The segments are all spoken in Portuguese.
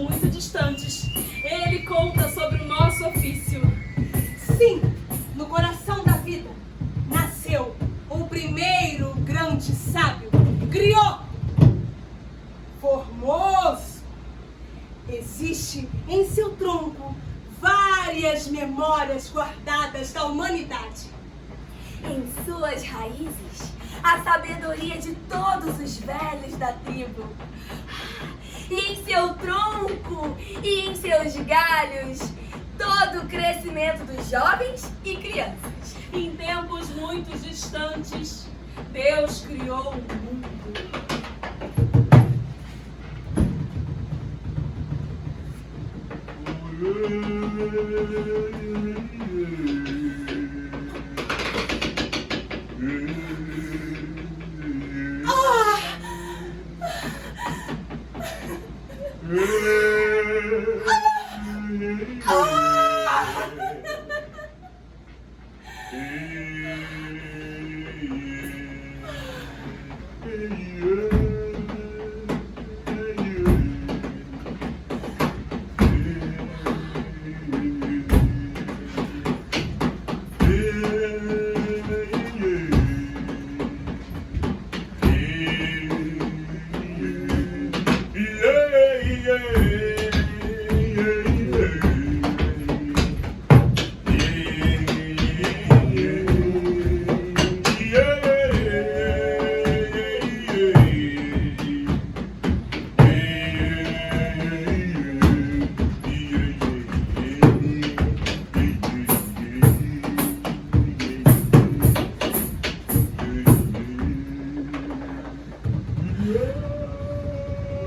muito distantes. Ele conta sobre o nosso ofício. Sim, no coração da vida nasceu o primeiro grande sábio. Criou, formoso. Existe em seu tronco várias memórias guardadas da humanidade. Em suas raízes, a sabedoria de todos os velhos da tribo. E em seu tronco e em seus galhos, todo o crescimento dos jovens e crianças. Em tempos muito distantes, Deus criou o mundo.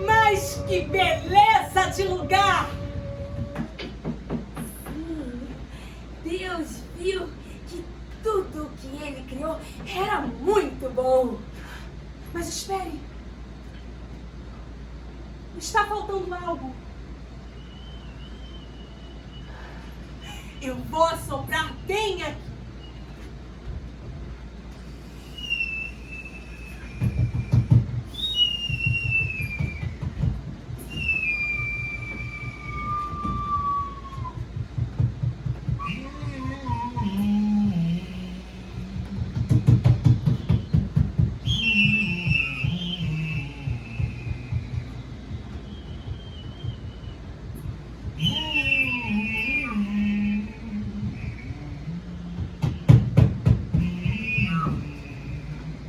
Mas que beleza de lugar! Deus viu que tudo que ele criou era muito bom. Mas espere. Está faltando algo. Eu vou assoprar bem aqui.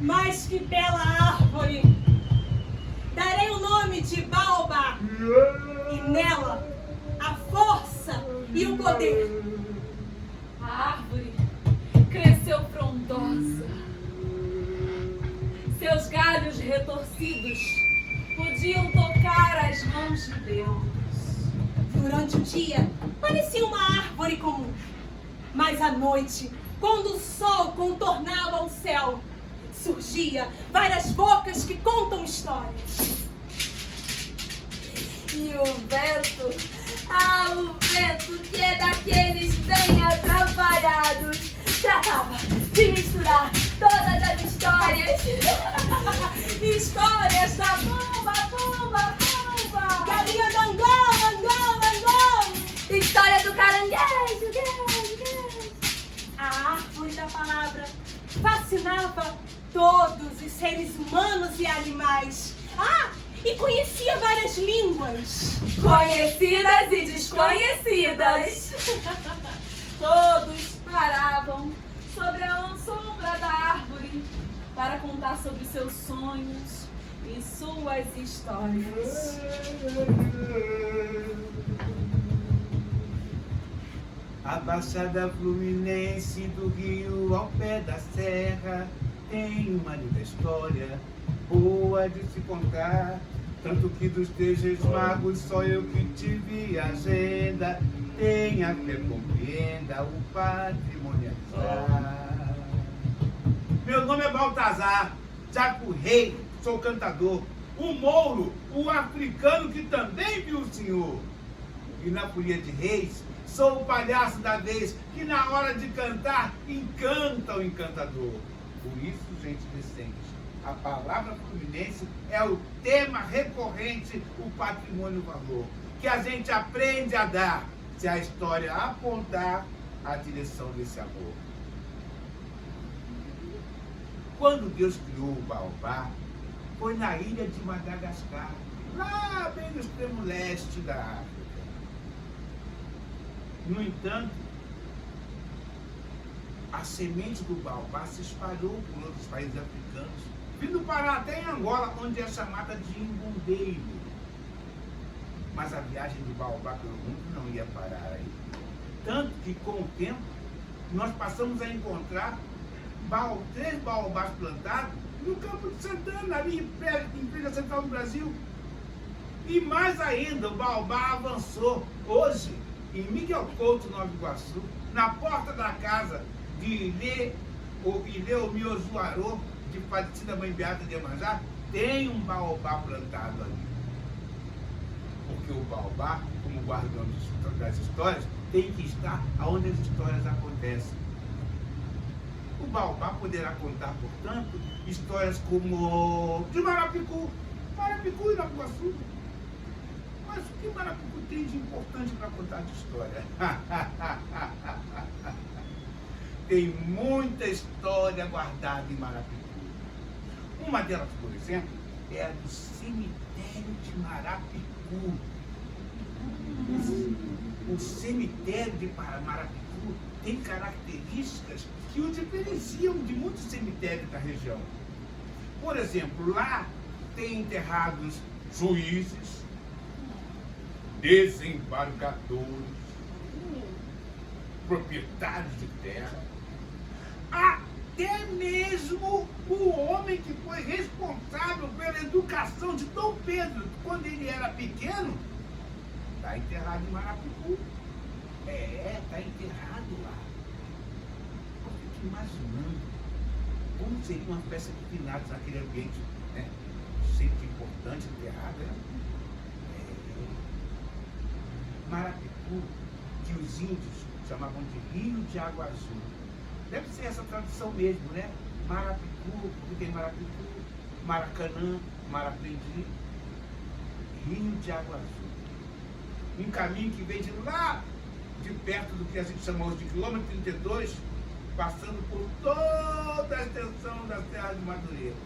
Mas que bela árvore! Darei o nome de Baobá. E nela, a força e o poder. A árvore cresceu frondosa. Seus galhos retorcidos podiam tocar as mãos de Deus. Durante o dia, parecia uma árvore comum. Mas à noite, quando o sol contornava o céu, surgia várias bocas que contam histórias. E o vento que é daqueles bem atrapalhados, tratava de misturar todas as histórias. Histórias da pomba, pomba, pomba. Galinha do Angola, Angola, Angola. História do caranguejo, guejo. A árvore da palavra fascinava todos os seres humanos e animais. Ah, e conhecia várias línguas. Conhecidas e desconhecidas. Todos paravam sobre a sombra da árvore para contar sobre seus sonhos e suas histórias. A Baixada Fluminense do Rio ao pé da serra tem uma linda história, boa de se contar. Tanto que dos teus magos só eu que tive agenda. Tenha fé, compreenda o patrimonializar. Meu nome é Baltazar, Jaco Rei, sou cantador. O Mouro, o africano que também viu o senhor. E na folia de reis, sou o palhaço da vez, que na hora de cantar, encanta o encantador. Por isso, gente decente, a palavra fluminense é o tema recorrente, o patrimônio valor. que a gente aprende a dar se a história apontar a direção desse amor. Quando Deus criou o baobá, foi na ilha de Madagascar, lá bem no extremo leste da África. No entanto, a semente do baobá se espalhou por outros países africanos, vindo parar até em Angola, onde é chamada de imbundeiro. Mas a viagem do baobá pelo mundo não ia parar aí. Tanto que, com o tempo, nós passamos a encontrar 3 baobás plantados no Campo de Santana, ali em Feira Central do Brasil. E mais ainda, o baobá avançou. Hoje, em Miguel Couto, Nova Iguaçu, na porta da casa de Ilê Miozuarô, de falecida Mãe Beata de Iemanjá, tem um baobá plantado ali. Porque o baobá, como guardião das histórias, tem que estar onde as histórias acontecem. O baobá poderá contar, portanto, histórias como de Marapicu e Nova Iguaçu. Mas o que Marapicu tem de importante para contar de história? Tem muita história guardada em Marapicu. Uma delas, por exemplo, é a do cemitério de Marapicu. O cemitério de Marapicu tem características que o diferenciam de muitos cemitérios da região. Por exemplo, lá tem enterrados juízes, desembargadores, proprietários de terra, até mesmo o homem que foi responsável pela educação de Dom Pedro quando ele era pequeno, está enterrado em Marapicu. Está enterrado lá. Eu fico imaginando como seria uma festa de finados naquele ambiente, né? Sempre importante, enterrado, né? Marapicu, que os índios chamavam de Rio de Água Azul. Deve ser essa tradução mesmo, né? Marapicu, porque tem Marapicu, Maracanã, Marapendi, Rio de Água Azul. Um caminho que vem de lá, de perto do que a gente chama hoje de quilômetro 32, passando por toda a extensão da Serra de Madureira.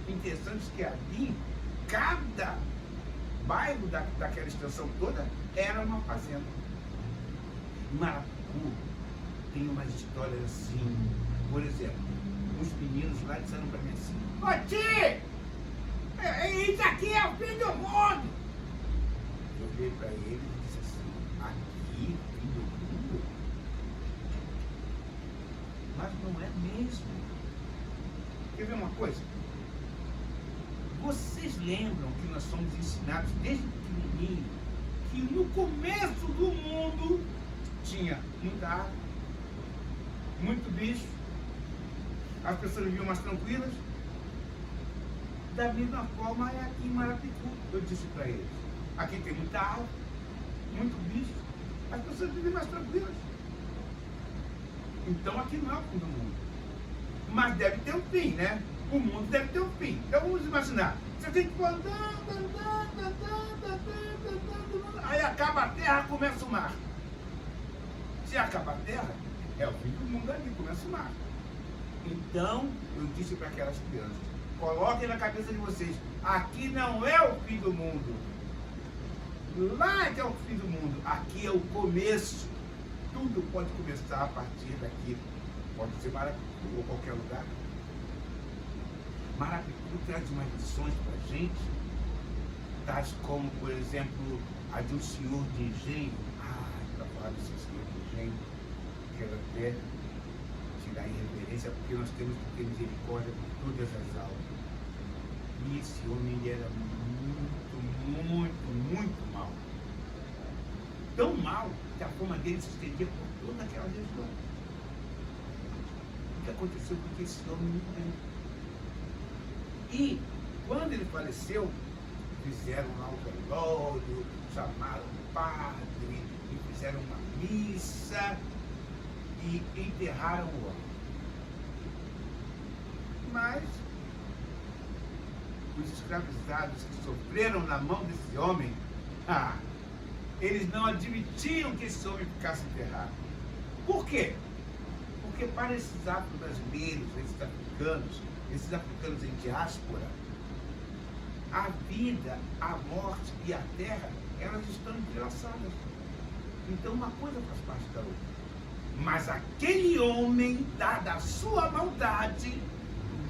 Interessante que ali, cada bairro daquela extensão toda era uma fazenda. Marapicu tem umas histórias assim. Por exemplo, uns meninos lá disseram pra mim assim: "Ô tio, isso aqui é o fim do mundo!" Eu olhei pra ele e disse assim: "Aqui, fim do mundo?" Mas não é mesmo. Quer ver uma coisa? Vocês lembram que nós somos ensinados desde pequenininho que no começo do mundo tinha muita água, muito bicho, as pessoas viviam mais tranquilas? Da mesma forma é aqui em Marapicu. Eu disse para eles: aqui tem muita água, muito bicho, as pessoas vivem mais tranquilas. Então aqui não é o fim do mundo. Mas deve ter um fim, né? O mundo deve ter um fim. Então vamos imaginar. Você tem que ir andando. Aí acaba a terra, começa o mar. Se acaba a terra, é o fim do mundo ali, começa o mar. Então, eu disse para aquelas crianças: coloquem na cabeça de vocês, aqui não é o fim do mundo. Lá é que é o fim do mundo. Aqui é o começo. Tudo pode começar a partir daqui. Pode ser Marapicu ou qualquer lugar. Marapicu traz umas lições para a gente, tais como, por exemplo, a de um senhor de engenho. Para falar desse senhor de engenho, quero até tirar em reverência, porque nós temos que ter misericórdia por todas as almas. E esse homem, ele era muito mau. Tão mau que a fama dele se estendia por toda aquela região. O que aconteceu com esse homem morreu? E quando ele faleceu, fizeram lá o velório, chamaram o padre e fizeram uma missa e enterraram o homem. Mas os escravizados que sofreram na mão desse homem Eles não admitiam que esse homem ficasse enterrado. Por quê? Porque para esses afro-brasileiros, esses africanos em diáspora, a vida, a morte e a terra, elas estão entrelaçadas. Então uma coisa faz parte da outra. Mas aquele homem, dada a sua maldade,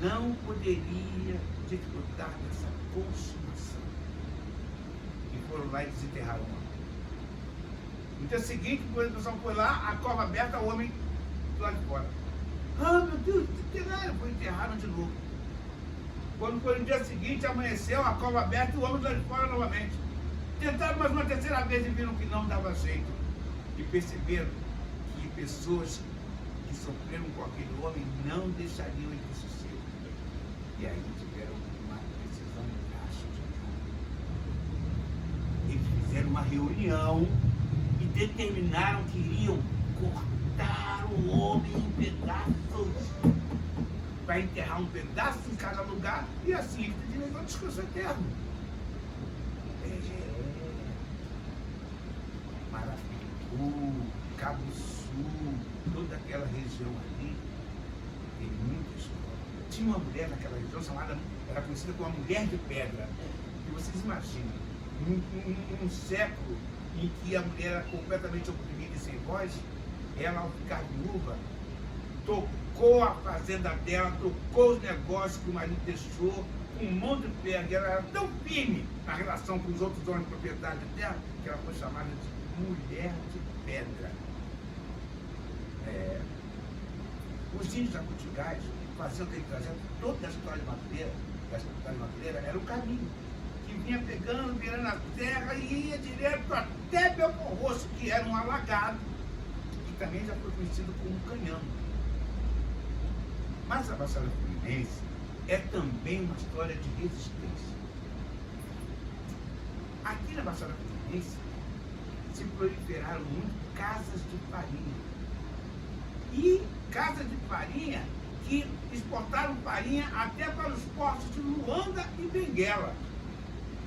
não poderia desfrutar dessa consumação. E foram lá e desenterraram o homem. No dia seguinte, quando o pessoal foi lá, a cova aberta, o homem do lado de fora. Ah, meu Deus, desenterraram, foi enterraram de novo. Quando foi no dia seguinte, amanheceu, a cova aberta e o homem do lado de fora novamente. Tentaram mais uma terceira vez e viram que não dava jeito. E perceberam que pessoas que sofreram com aquele homem não deixariam ele sossego. E aí tiveram uma decisão drástica. Eles fizeram uma reunião e determinaram que iriam cortar o homem em pedaços para enterrar um pedaço em cada lugar e assim ele tem direito ao descanso eterno. Marapicu, Cabo Sul, toda aquela região ali tem muita história. Tinha uma mulher naquela região chamada, era conhecida como a Mulher de Pedra. E vocês imaginam, num século em que a mulher era completamente oprimida e sem voz, ela, ao ficar viúva, tocou a fazenda dela, tocou os negócios que o marido deixou, com um monte de pedra. Ela era tão firme na relação com os outros donos de propriedade dela, que ela foi chamada de Mulher de Pedra. Os índios jacuticais faziam aquele trajeto, toda a história de Madureira, era o caminho que vinha pegando, virando a terra e ia direto até Belpor Roxo, que era um alagado, que também já foi conhecido como Canhão. Mas a Baixada Fluminense é também uma história de resistência. Aqui na Baixada Fluminense se proliferaram muito casas de farinha. E casas de farinha que exportaram farinha até para os portos de Luanda e Benguela.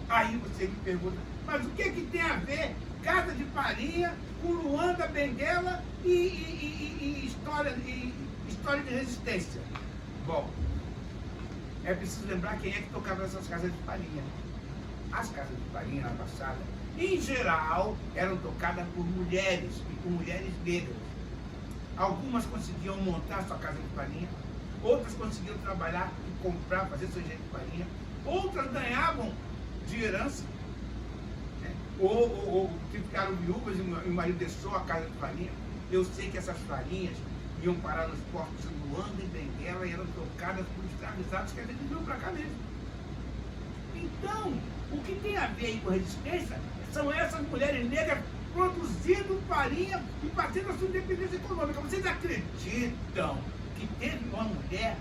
Aí você me pergunta, mas o que tem a ver casa de farinha com Luanda, Benguela e história de resistência? Bom, é preciso lembrar quem é que tocava nessas casas de farinha. As casas de farinha na Baixada, em geral, eram tocadas por mulheres e por mulheres negras. Algumas conseguiam montar sua casa de farinha, outras conseguiam trabalhar e comprar, fazer seu jeito de farinha, outras ganhavam de herança, né? ou ficaram viúvas e o marido deixou a casa de farinha. Eu sei que essas farinhas iam parar nos portos de Luanda e Benguela e eram tocadas por escravizados que a gente viu para cá mesmo. Então, o que tem a ver aí com resistência são essas mulheres negras produzindo farinha e fazendo a sua independência econômica. Vocês acreditam que teve uma mulher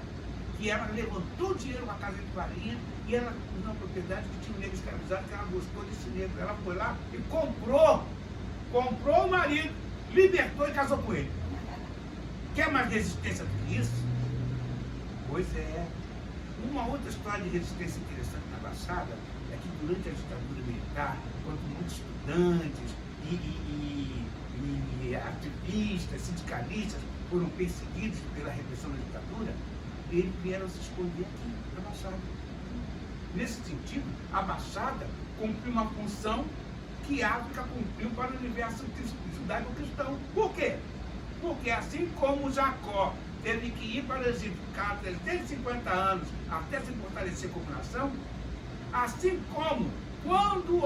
que ela levantou dinheiro para a casa de farinha e ela, numa propriedade que tinha um negro escravizado, que ela gostou desse negro. Ela foi lá e comprou o marido, libertou e casou com ele. Quer mais resistência do que isso? Pois é. Uma outra história de resistência interessante na Baixada é que durante a ditadura militar, quando muitos estudantes e ativistas, sindicalistas foram perseguidos pela repressão da ditadura, eles vieram se esconder aqui, na Baixada. Nesse sentido, a Baixada cumpriu uma função que a África cumpriu para o universo judaico-cristão. Por quê? Porque assim como Jacó teve que ir para o Egito, ficar 350 anos até se fortalecer como nação, assim como quando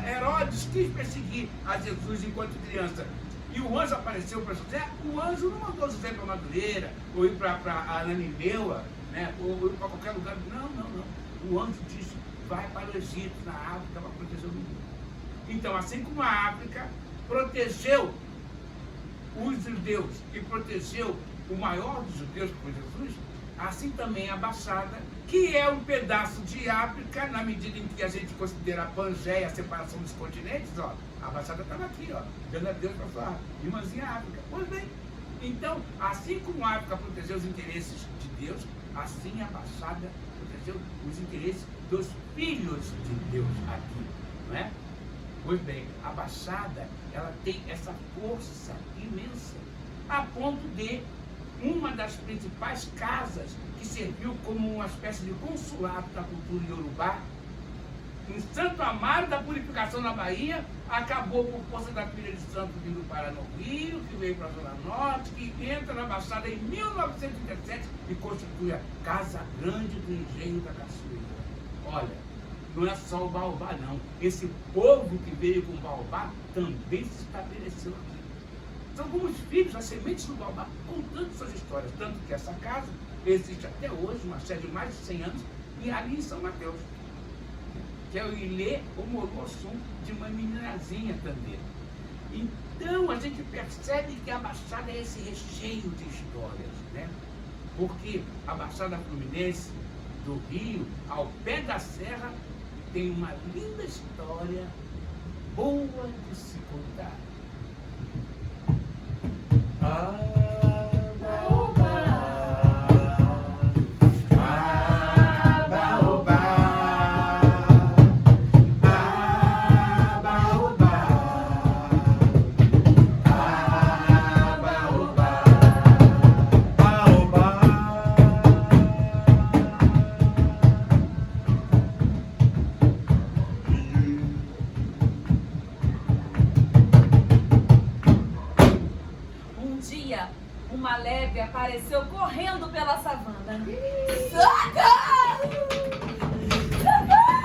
Herodes quis perseguir a Jesus enquanto criança, e o anjo apareceu para José, o anjo não mandou José para Madureira, ou ir para Ananindeua, né, ou ir para qualquer lugar. Não. O anjo disse, vai para o Egito, na África, para proteger o mundo. Então, assim como a África protegeu os judeus e protegeu o maior dos judeus, que foi Jesus, assim também a Baixada, que é um pedaço de África, na medida em que a gente considera a Pangeia, a separação dos continentes, ó, a Baixada estava aqui, ó, dando a Deus para sua irmãzinha África. Pois bem, então, assim como a África protegeu os interesses de Deus, assim a Baixada protegeu os interesses dos filhos de Deus aqui, não é? Pois bem, a Baixada, ela tem essa força imensa, a ponto de uma das principais casas que serviu como uma espécie de consulado da cultura iorubá, em Santo Amaro da Purificação na Bahia, acabou por força da filha de santo vindo para no Rio, que veio para a Zona Norte, que entra na Baixada em 1917 e constitui a Casa Grande do Engenho da Cachoeira. Olha, não é só o Baobá não, esse povo que veio com o Baobá também se estabeleceu aqui. São como os filhos, as sementes do Baobá, contando suas histórias, tanto que essa casa existe até hoje, uma série de mais de 100 anos, e ali em São Mateus, que é o Ilê Omorossum, de uma meninazinha também. Então a gente percebe que a Baixada é esse recheio de histórias, né? Porque a Baixada Fluminense do Rio, ao pé da serra, tem uma linda história boa de se contar. Uma lebre apareceu correndo pela savana. Socorro! Socorro!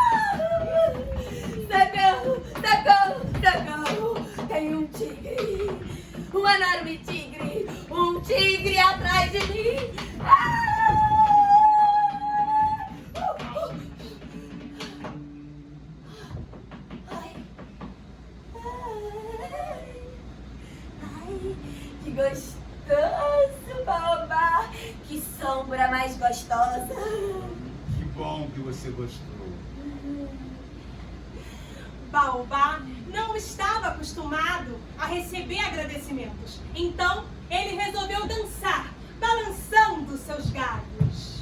Socorro! Socorro! Tem um tigre! Um enorme tigre! Um tigre atrás de mim! Ai, que gostoso! Baobá, que sombra mais gostosa. Que bom que você gostou. Baobá não estava acostumado a receber agradecimentos. Então, ele resolveu dançar, balançando seus galhos.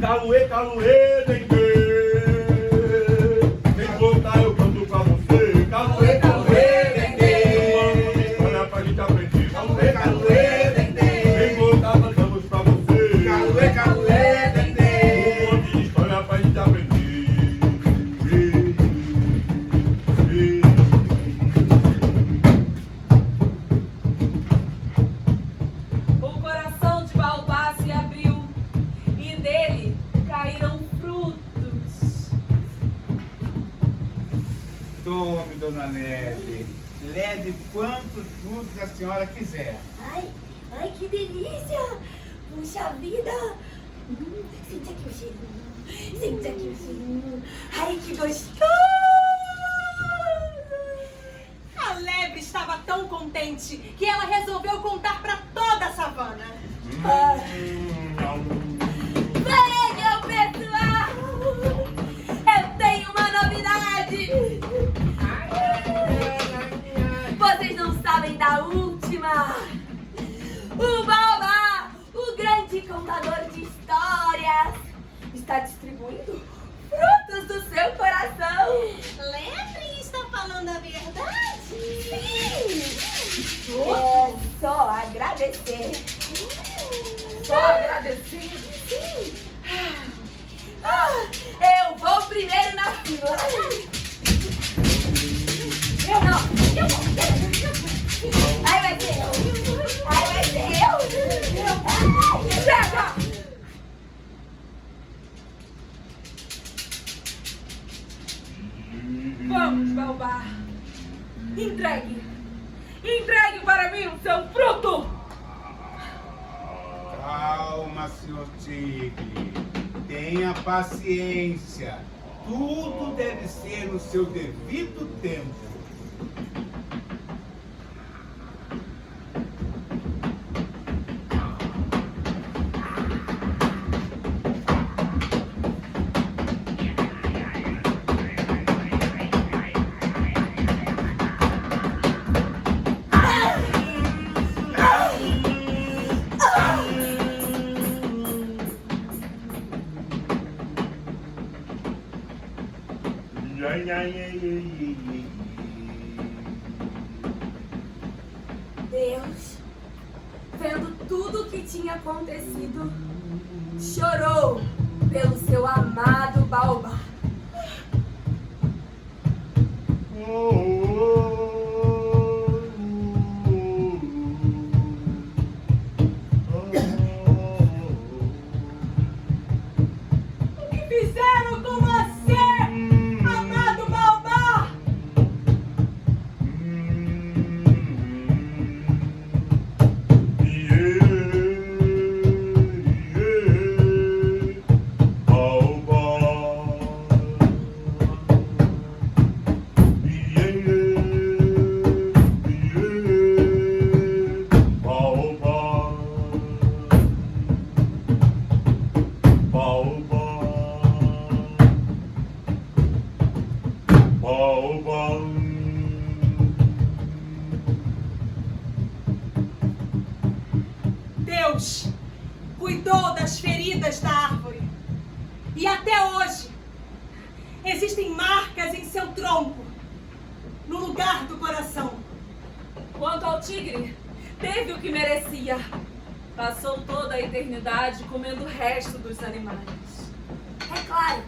Caluê, caluê, dengue. Vem voltar, eu canto pra você. Caluê, caluê, dengue. Uma história pra gente aprender. Caluê, caluê, dengue. Vem voltar, cantamos pra você. Caluê, caluê, dengue. Um monte de história pra gente aprender. O coração de Baobá se abriu e dele caíram frutos. Tome, dona Leve. Leve quantos frutos a senhora quiser. Ai, que delícia! Puxa vida! Sente aqui o cheirinho. Sente aqui o cheirinho. Ai, que gostoso! A lebre estava tão contente que ela resolveu contar para toda a savana. Venham, pessoal! Eu tenho uma novidade! Vocês não sabem da última! O Baobá, o grande contador de histórias, está distribuindo frutos do seu coração! Lebre está falando a verdade? Sim! É só agradecer! Só agradecer. Sim! Eu vou primeiro na fila! Eu não! Eu vou! Aí vai ser eu! Aí vai ser eu! Chega! Vamos, Baobá. Entregue. Entregue para mim o seu fruto. Calma, senhor Tigre. Tenha paciência. Tudo deve ser no seu devido tempo. ai, ai, ai, ai, ai. Deus, vendo tudo o que tinha acontecido, chorou pelo seu amado Baobá. O que fizeram com você, amado Baobá? Deus cuidou das feridas da árvore. E até hoje existem marcas em seu tronco, no lugar do coração. Quanto ao tigre, teve o que merecia. Passou toda a eternidade comendo o resto dos animais. É claro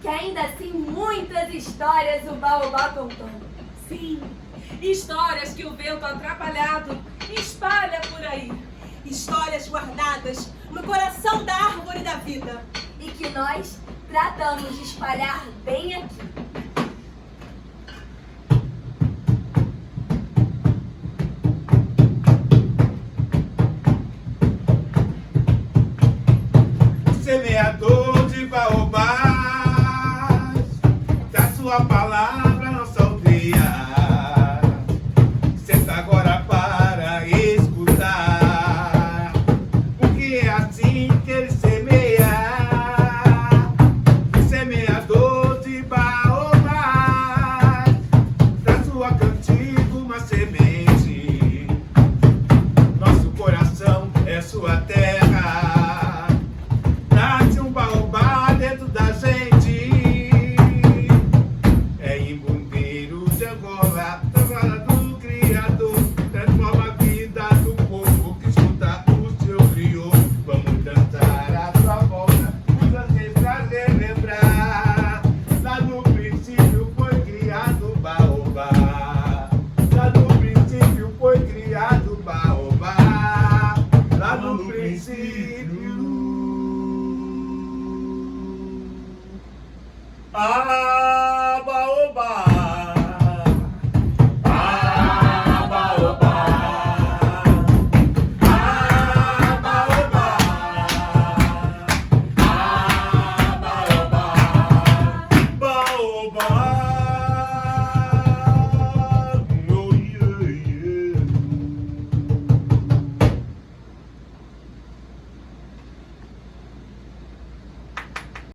que ainda assim muitas histórias o Baobá contou. Sim, histórias que o vento atrapalhado espalha por aí. Histórias guardadas no coração da árvore da vida. E que nós tratamos de espalhar bem aqui. Semeador de baobás, da sua palavra nossa aldeia. Senta agora para escutar, porque é assim que ele semeia. Semeador de baobás, da sua cantiga uma semente. Nosso coração é sua terra. Nasce um baobá dentro da gente. É embundeiro de Angola, trabalha do Criador. Transforma a vida do povo que escuta o seu criou. Vamos dançar à sua volta, os ancestrais relembrar. Lá no princípio foi criado o baobá. Lá no princípio foi criado o baobá. Lá no princípio. Ah!